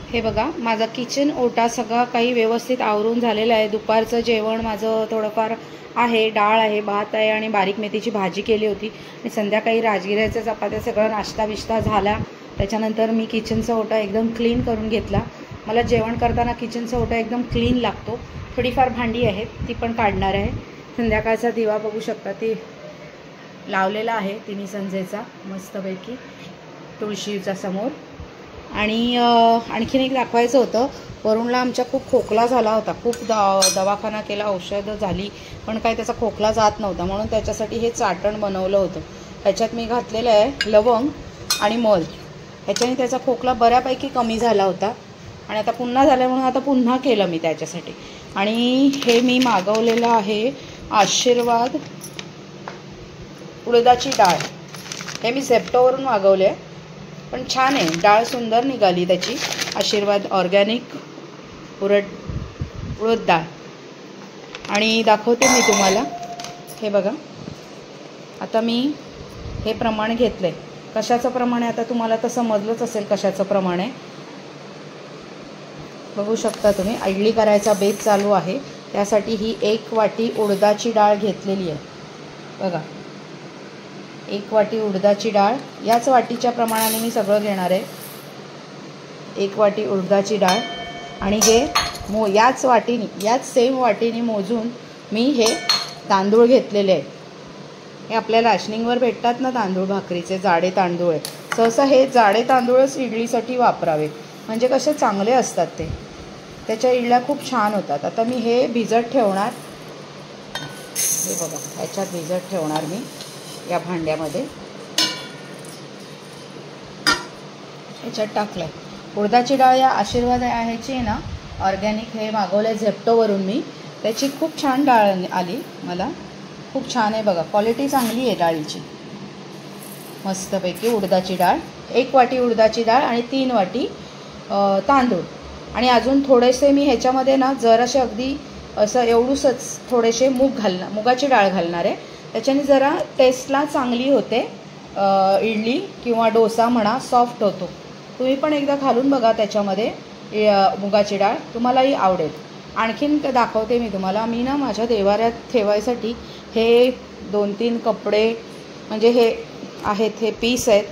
हे बघा माझा किचन ओटा सगळा काही व्यवस्थित आवरून झालेला आहे। दुपारचं जेवण माझं थोडंफार आहे, डाळ आहे, भात आहे आणि बारीक मेथीची भाजी केली होती आणि संध्याकाळी राजगिऱ्याच्या चपात्या सगळं नाश्ता बिश्ता झाला। त्याच्यानंतर मी किचनचा ओटा एकदम क्लीन करून घेतला। मला जेवण करताना किचनचा ओटा एकदम क्लीन लागतो। थोडीफार भांडी आहेत ती पण काढणार आहे। संध्याकाळचा दिवा बघू शकता ते लावलेला आहे तिन्ही संजेचा मस्तपैकी तुळशीच्या समोर। आणि आणखीन एक दाखवायचं होतं, वरुणला आमच्या खूप खोकला झाला होता, खूप दवाखाना केला, औषधं झाली, पण काय त्याचा खोकला जात नव्हता, म्हणून त्याच्यासाठी हे चाटण बनवलं होतं। ह्याच्यात मी घातलेलं आहे लवंग आणि मध, ह्याच्याने त्याचा खोकला बऱ्यापैकी कमी झाला होता आणि आता पुन्हा झाला म्हणून आता पुन्हा केलं मी त्याच्यासाठी। आणि हे मी मागवलेलं आहे आशीर्वाद उडदाची डाळ, हे मी झेप्टोवरून मागवले आहे, पण छान आहे, डाळ सुंदर निघाली त्याची। आशीर्वाद ऑर्गॅनिक उडद डाळ। आणि दाखवते मी तुम्हाला, हे बघा आता मी हे प्रमाण घेतलंय, कशाचं प्रमाण आहे आता तुम्हाला तर समजलंच असेल कशाचं प्रमाण आहे। बघू शकता तुम्ही, इडली करायचा बेत चालू आहे, त्यासाठी ही 1 वाटी उडदाची डाळ घेतलेली आहे बघा। 1 वाटी उडदाची डाळ, याच वाटीच्या प्रमाणाने मी सगळं घेणार आहे। 1 वाटी उडदाची डाळ आणि हे याच वाटीने, याच सेम वाटीने मोजून मी हे तांदूळ घेतलेले आहेत। हे आपल्याला राशनिंगवर भेटतात ना तांदूळ, भाकरीचे जाडे तांदूळ आहेत। सहसा हे जाडे तांदूळच इडलीसाठी वापरावे, म्हणजे कसे चांगले असतात ते, त्याच्या इडल्या खूप छान होतात। आता मी हे भिजत ठेवणार, हे बघा ह्याच्यात भिजत ठेवणार मी या भांड्यामध्ये, याच्यात टाकलंय। उडदाची डाळ या आशीर्वाद ह्याची ना ऑर्गॅनिक, हे मागवलंय झेप्टोवरून मी, त्याची खूप छान डाळ आली मला, खूप छान आहे बघा, क्वालिटी चांगली आहे डाळीची मस्तपैकी। उडदाची डाळ 1 वाटी उडदाची डाळ आणि 3 वाटी तांदूळ, आणि अजून थोडेसे मी ह्याच्यामध्ये ना जरासे अगदी असं एवढूसच थोडेसे मुगाची डाळ घालणार आहे, त्याच्याने जरा टेस्टला चांगली होते इडली किंवा डोसा म्हणा, सॉफ्ट होतो। तुम्ही पण एकदा घालून बघा त्याच्यामध्ये मुगाची डाळ, तुम्हालाही आवडेल। आणखीन दाखवते मी तुम्हाला, मी ना माझ्या देवाऱ्यात ठेवायसाठी हे 2-3 कपडे, म्हणजे हे आहेत, हे पीस आहेत,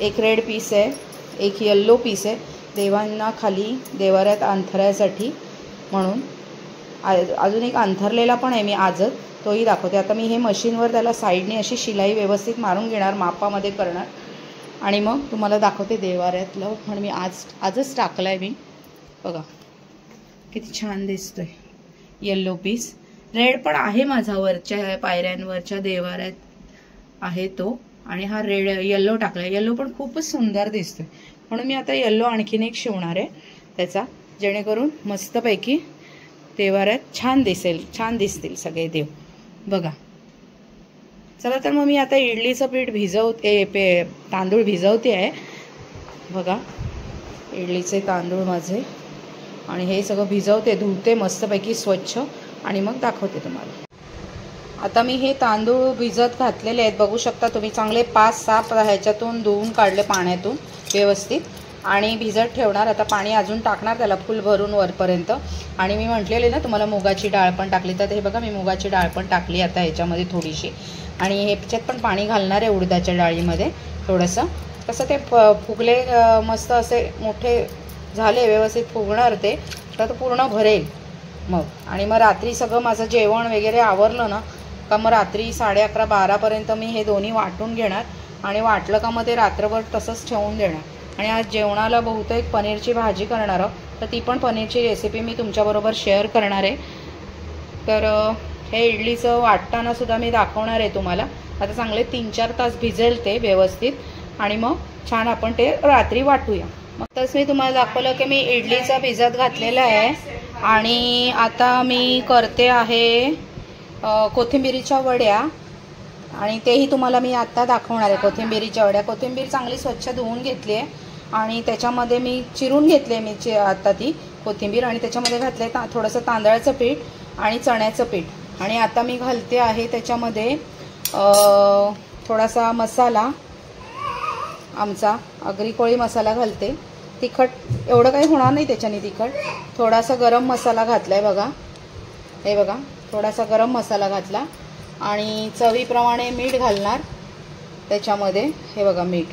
एक रेड पीस आहे, एक येल्लो पीस आहे, देवांना खाली देवाऱ्यात अंथरायसाठी म्हणून। अजून एक अंथरलेला पण आहे मी आजच, तोही दाखवते। आता मी हे मशीनवर त्याला साईडने अशी शिलाई व्यवस्थित मारून घेणार, मापामध्ये करणार, आणि मग तुम्हाला दाखवते देवाऱ्यातलं। पण मी आजच टाकलं आहे मी, बघा किती छान दिसतोय येल्लो पीस। रेड पण आहे माझा वरच्या पायऱ्यांवरच्या देवाऱ्यात आहे तो, आणि हा रेड येल्लो टाकला, येल्लो पण खूपच सुंदर दिसतोय, म्हणून मी आता येल्लो आणखीन एक शिवणार आहे त्याचा, जेणेकरून मस्तपैकी देवाऱ्यात छान दिसतील सगळे देव बघा। चला तर मग मी आता इडलीचं पीठ तांदूळ भिजवते आहे बघा, इडलीचे तांदूळ माझे, आणि हे सगळं भिजवते, धुते मस्तपैकी स्वच्छ, आणि मग दाखवते तुम्हाला। आता मी हे तांदूळ भिजत घातलेले आहेत, बघू शकता तुम्ही, चांगले 5-6 ह्याच्यातून धुवून काढले पाण्यातून व्यवस्थित, आणि भिजत ठेवणार। आता पाणी अजून टाकणार त्याला फुल भरून वरपर्यंत, आणि मी म्हटलेले ना तुम्हाला मुगाची डाळ पण टाकली, तर हे बघा मी मुगाची डाळ पण टाकली आता ह्याच्यामध्ये थोडीशी, आणि ह्याच्यात पण पाणी घालणार आहे उडदाच्या डाळीमध्ये थोडंसं, कसं ते फुगले मस्त असे मोठे झाले, व्यवस्थित फुगणार ते, तर पूर्ण भरेल मग। आणि मग रात्री सगळं माझं जेवण वगैरे आवरलं ना का मग रात्री 11:30-12पर्यंत मी हे दोन्ही वाटून घेणार, आणि वाटलं का मग ते रात्रभर तसंच ठेवून देणार। आणि आज जेवणाला बहुतेक पनीरची भाजी करणार आहोत, तर ती पण पनीरची रेसिपी मी तुमच्याबरोबर शेअर करणार आहे। तर हे इडलीचं वाटताना सुद्धा मी दाखवणार आहे तुम्हाला। आता चांगले 3-4 तास भिजेल ते व्यवस्थित, आणि मग छान आपण ते रात्री वाटूया। मग तसं मी तुम्हाला दाखवलं की मी इडलीचं भिजत घातलेलं आहे, आणि आता मी करते आहे कोथिंबिरीच्या वड्या, आणि तेही तुम्हाला मी आत्ता दाखवणार आहे। कोथिंबिरीच्या वड्या, कोथिंबीर चांगली स्वच्छ धुवून घेतली आहे, आणि त्याच्यामध्ये मी चिरून घेतले आता ती कोथिंबीर, आणि त्याच्यामध्ये घातले थोडंसं तांदळाचं पीठ आणि चण्याचं पीठ, आणि आता मी घालते आहे त्याच्यामध्ये थोडासा मसाला, आमचा आगरी कोळी मसाला घालते, तिखट एवढं काही होणार नाही त्याच्याने तिखट. थोडासा गरम मसाला घातला आहे बघा, हे बघा थोडासा गरम मसाला घातला आणि चवीप्रमाणे मीठ घालणार त्याच्यामध्ये, हे बघा मीठ.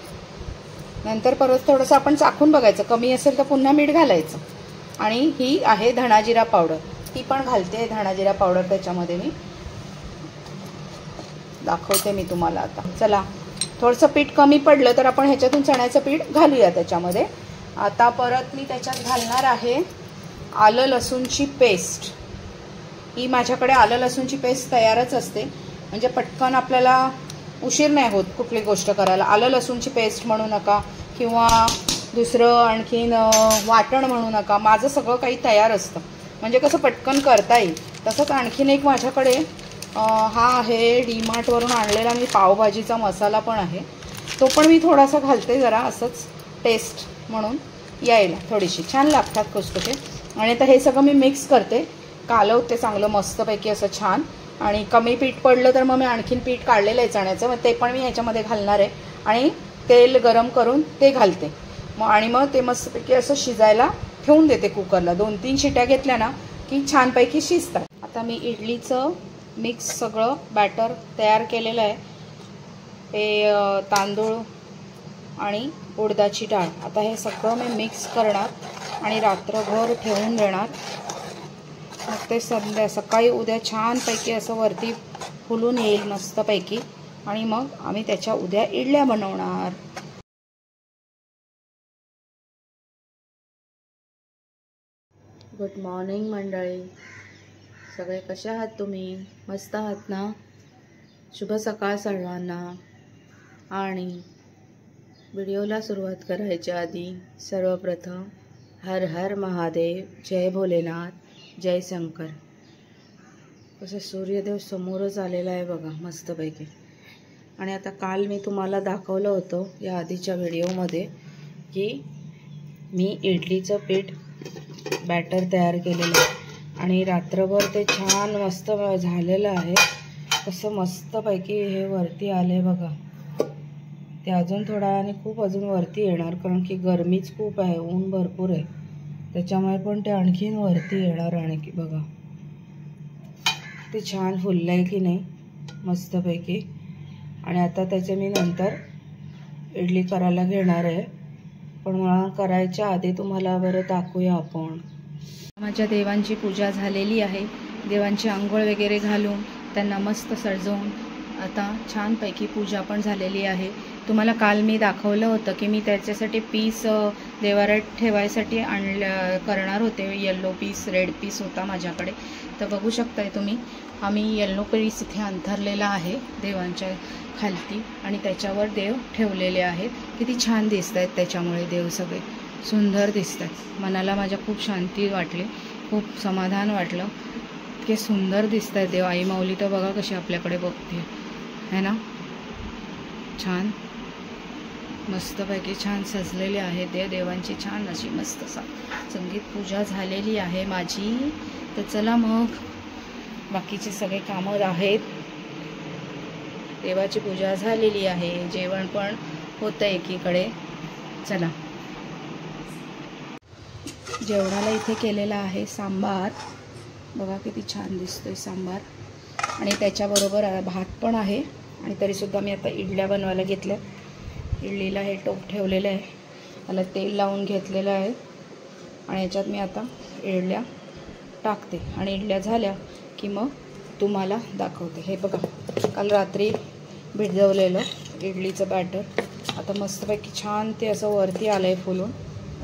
नंतर परत थोडंसं आपण चाखून बघायचं, कमी असेल तर पुन्हा मीठ घालायचं. आणि ही आहे धणाजिरा पावडर, ती पण घालते धणाजिरा पावडर त्याच्यामध्ये. मी दाखवते मी तुम्हाला आता. चला, थोडंसं पीठ कमी पडलं तर आपण ह्याच्यातून चण्याचं पीठ घालूया त्याच्यामध्ये. आता परत मी त्याच्यात घालणार आहे आलं लसूणची पेस्ट. ही माझ्याकडे आलं लसूणची पेस्ट तयारच असते, म्हणजे पटकन आपल्याला उशीर नाही होत कुठली गोष्ट करायला. आलं लसूणची पेस्ट म्हणू नका किंवा दुसरं आणखीन वाटण म्हणू नका, माझं सगळं काही तयार असतं, म्हणजे कसं पटकन करता येईल. तसंच आणखीन एक माझ्याकडे हा आहे डीमार्टवरून आणलेला मी पावभाजीचा मसाला पण आहे, तो पण मी थोडासा घालते जरा असंच टेस्ट म्हणून यायला, थोडीशी छान लागतात खुसखुशीत. आणि आता हे सगळं मी मिक्स करते, कालवते चांगलं मस्तपैकी असं छान. आणि कमी पीठ पडलं तर मग मी आणखीन पीठ काढलेलं आहे चण्याचं, मग ते पण मी ह्याच्यामध्ये घालणार आहे आणि तेल गरम करून ते घालते आणि मग ते मस्तपैकी असं शिजायला ठेवून देते कुकरला. 2-3 शिट्या घेतल्या ना की छानपैकी शिजतात. आता मी इडलीचं मिक्स सगळं बॅटर तयार केलेलं आहे. हे तांदूळ आणि उडदाची डाळ, आता हे सगळं मी मिक्स करणार आणि रात्रभर ठेवून देणार. मग ते सकाळी उद्या छानपैकी असं वरती फुलून येईल मस्तपैकी आणि मग आम्ही त्याच्या उद्या इडल्या बनवणार. गुड मॉर्निंग मंडळी, सगळे कसे आहात तुम्ही? मस्त आहात ना? शुभ सकाळ सर्वांना. आणि व्हिडिओला सुरुवात करायच्या आधी सर्वप्रथम हर हर महादेव, जय भोलेनाथ, जय शंकर. कसं सूर्यदेव समोरच आलेला आहे बघा मस्तपैकी. आणि आता काल मी तुम्हाला दाखवलं होतं या आधीच्या व्हिडिओमध्ये की मी इडलीचं पीठ बॅटर तयार केलेलं आहे आणि रात्रभर ते छान मस्त झालेलं आहे. कसं मस्तपैकी हे वरती आले बघा. ते अजून थोडा आणि खूप अजून वरती येणार, कारण की गरमीच खूप आहे, ऊन भरपूर आहे त्याच्यामुळे पण ते आणखीन वरती येणार. आणखी बघा ते छान फुललं आहे की नाही मस्तपैकी. आणि आता त्याचे मी नंतर इडली करायला घेणार आहे, पण मला करायच्या आधी तुम्हाला बरं दाखवूया आपण. माझ्या देवांची पूजा झालेली आहे, देवांची आंघोळ वगैरे घालून त्यांना मस्त सजवून आता छानपैकी पूजा पण झालेली आहे. तुम्हाला काल मी दाखवलं होतं की मी त्याच्यासाठी पीस देवाऱ्यात ठेवायसाठी करणार होते. येल्लो पीस, रेड पीस होता माझ्याकडे, तर बघू शकताय तुम्ही आम्ही येल्लो पीस इथे अंथरलेला आहे देवांच्या खालती आणि त्याच्यावर देव ठेवलेले आहेत. किती छान दिसत आहेत, त्याच्यामुळे देव सगळे सुंदर दिसत आहेत. मनाला माझ्या खूप शांती वाटली, खूप समाधान वाटलं, इतके सुंदर दिसत आहेत देव. आई माऊली तर बघा कशी आपल्याकडे बघते है ना, छान मस्तपैकी छान सजलेले आहे देवांची छान अशी मस्त संगीत पूजा झालेली आहे माझी. तर चला मग बाकीचे सगळे कामं आहेत. देवाची पूजा झालेली आहे, जेवण पण होतं एकीकडे. चला, जेवणाला इथे केलेला आहे सांबार, बघा किती छान दिसतोय सांबार. आणि त्याच्याबरोबर भात पण आहे. आणि तरीसुद्धा मी आता इडल्या बनवायला घेतल्या. इडलीला हे टोप ठेवलेलं आहे, त्याला तेल लावून घेतलेलं आहे आणि याच्यात मी आता इडल्या टाकते. आणि इडल्या झाल्या की मग तुम्हाला दाखवते. हे बघा काल रात्री भिजवलेलं इडलीचं बॅटर आता मस्तपैकी छान ते असं वरती आलं आहे फुलून,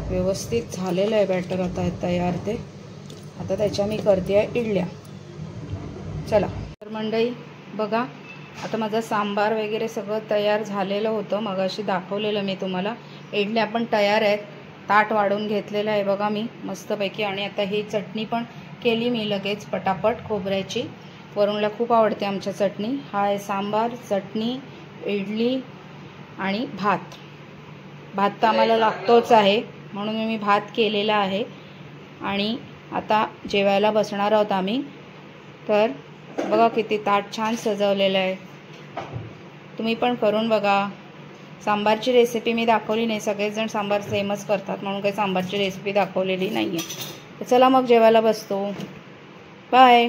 व्यवस्थित झालेलं आहे बॅटर आता तयार. ते आता त्याच्या मी करते आहे इडल्या. चला तर मंडळी बघा, आता माझं सांबार वगैरे सगळं तयार झालेलं होतं, मगाशी दाखवलेलं मी तुम्हाला. इडल्या पण तयार आहेत, ताट वाढून घेतलेलं आहे बघा मी मस्तपैकी. आणि आता ही चटणी पण केली मी लगेच पटापट खोबऱ्याची, वरुणला खूप आवडते आमच्या चटणी. हा आहे सांबार, चटणी, इडली आणि भात. भात तर आम्हाला लागतोच आहे म्हणून मी भात केलेला आहे. आणि आता जेवायला बसणार आहोत आम्ही. तर बघा किती ताट छान सजवलेलं आहे, तुम्ही पण करून बघा. सांबारची रेसिपी मी दाखवली नाही, सगळेच जण सांबार सेमच करतात म्हणून काही सांबारची रेसिपी दाखवलेली नाही आहे. चला मग जेवायला बसतो. बाय.